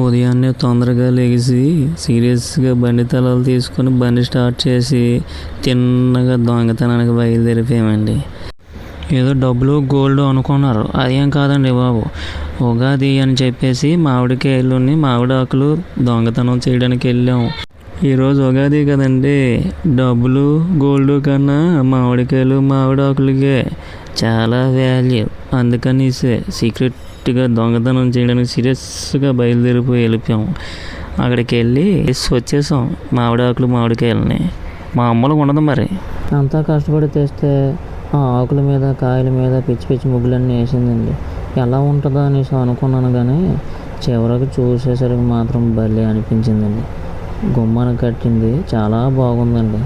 ఉదయాన్నే తొందరగా లెగిసి సీరియస్గా బండి తలాలు తీసుకొని బండి స్టార్ట్ చేసి తిన్నగా దొంగతనానికి బయలుదేరిపోయామండి. ఏదో డబ్బులు గోల్డ్ అనుకున్నారు, అదేం కాదండి బాబు. ఉగాది అని చెప్పేసి మామిడికాయలుని మామిడాకులు దొంగతనం చేయడానికి వెళ్ళాము. ఈరోజు ఉగాది కదండి, డబ్బులు గోల్డ్ కన్నా మామిడికాయలు మామిడాకులకే చాలా వాల్యూ. అందుకని సీక్రెట్గా దొంగతనం చేయడానికి సీరియస్గా బయలుదేరిపోయి వెళ్ళిపోయాము. అక్కడికి వెళ్ళి వచ్చేసాం మామిడాకులు మామిడికాయలని. మా అమ్మలకు ఉండదు మరి, అంతా కష్టపడి తెస్తే ఆ ఆకుల మీద కాయల మీద పిచ్చి పిచ్చి ముగ్గులన్నీ వేసిందండి. ఎలా ఉంటుందో అనేసి అనుకున్నాను, కానీ చివరికి చూసేసరికి మాత్రం భలే అనిపించిందండి. గుమ్మానికి కట్టింది చాలా బాగుందండి.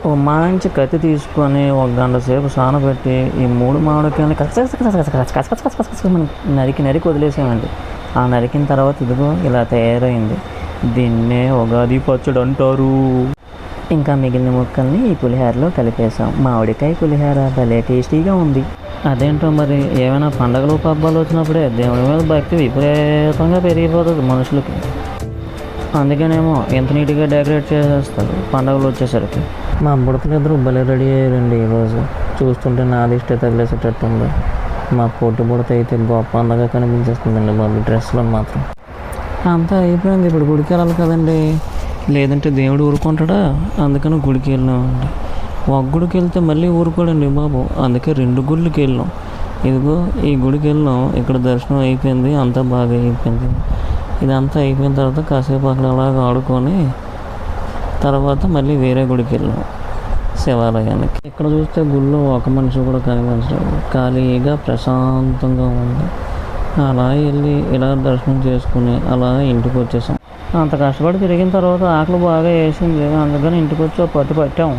ఓ మంచి కత్తి తీసుకొని ఒక గంట సేపు సానబెట్టి ఈ 3 మామిడికాయలని నరికి వదిలేసామండి. ఆ నరికిన తర్వాత ఇదిగో ఇలా తయారైంది. దీన్నే ఉగాది పచ్చడి అంటారు. ఇంకా మిగిలిన ముక్కల్ని ఈ పులిహోరలో కలిపేసాం. మామిడికాయ పులిహోర భలే టేస్టీగా ఉంది. అదేంటో మరి, ఏమైనా పండగలు పబ్బాలు వచ్చినప్పుడే దేవుడి మీద భక్తి విపరీతంగా పెరిగిపోతుంది మనుషులకి. అందుకనేమో ఎంత నీట్గా డెకరేట్ చేసేస్తారు పండగలు వచ్చేసరికి. మా బుడతలు ఇద్దరు భలే రెడీ అయ్యారండి ఈరోజు. చూస్తుంటే నాది ఇష్టే తగిలేసేటట్టు ఉంది. మా పొట్టి బుడత అయితే గొప్ప అందంగా కనిపించేస్తుందండి బాబు డ్రెస్లో మాత్రం. అంతా అయిపోయింది, ఇప్పుడు గుడికి వెళ్ళాలి కదండి, లేదంటే దేవుడు ఊరుకుంటాడా. అందుకని గుడికి వెళ్ళినామండి. ఒక గుడికి వెళ్తే మళ్ళీ ఊరుకోడండి బాబు, అందుకే 2 గుళ్ళకి వెళ్ళాం. ఇదిగో ఈ గుడికి వెళ్ళాం, ఇక్కడ దర్శనం అయిపోయింది, అంతా బాగా అయిపోయింది. ఇదంతా అయిపోయిన తర్వాత కాసేపు అక్కడ అలాగా ఆడుకొని తర్వాత మళ్ళీ వేరే గుడికి వెళ్ళాం, శివాలయానికి. ఇక్కడ చూస్తే గుళ్ళో ఒక మనిషి కూడా కనిపించలేదు, ఖాళీగా ప్రశాంతంగా ఉంది. అలా వెళ్ళి ఇలా దర్శనం చేసుకుని అలా ఇంటికి వచ్చేసాం. అంత కష్టపడి తిరిగిన తర్వాత ఆకలి బాగా వేసింది, అందుకని ఇంటికి వచ్చి పట్టాము.